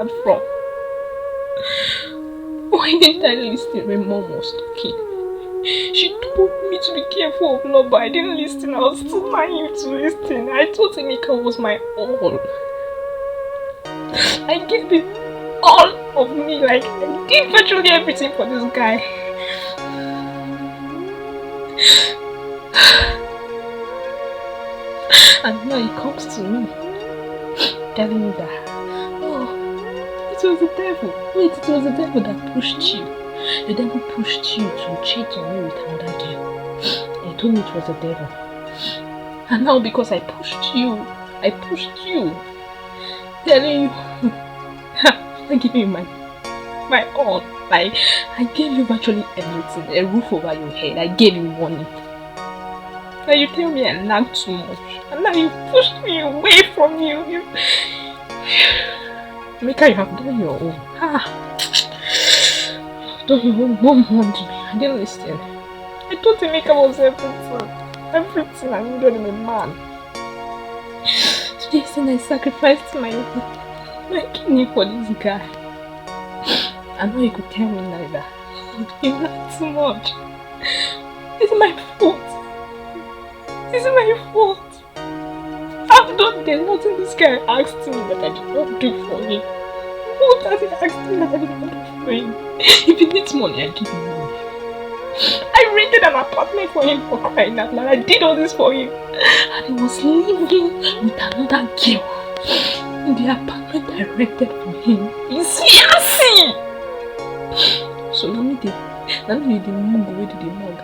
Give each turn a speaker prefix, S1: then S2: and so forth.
S1: start from? Why didn't I listen when Mom was talking? She told me to be careful of love, but I didn't listen. I was too naive to listen. I thought Emeka was my all. I gave him all of me, like I did virtually everything for this guy. And now he comes to me, telling me that, oh, it was the devil. Wait, it was the devil that pushed you. The devil pushed you to cheat on me with another girl. And he told me it was the devil. And now because I pushed you, telling you, I gave you my all. Like, I gave you virtually everything, a roof over your head. I gave you money. Now you tell me I lack too much. And now you pushed me away from you. Emeka, you have done your own. Don't you want to me? I didn't listen. I thought Emeka was everything. Everything I needed in a man. Today I sacrificed my kidney for this guy. I know you could tell me like that. You laugh too much. It's my fault. It's my fault. I've done there's nothing this guy asked me that I did not do for him. What has he asked me that I did not do for him? If he needs money, I give him money. I rented an apartment for him, for crying out loud. I did all this for him. And he was living with another girl in the apartment I rented for him. His fiancé! So let me the mug away to the mug.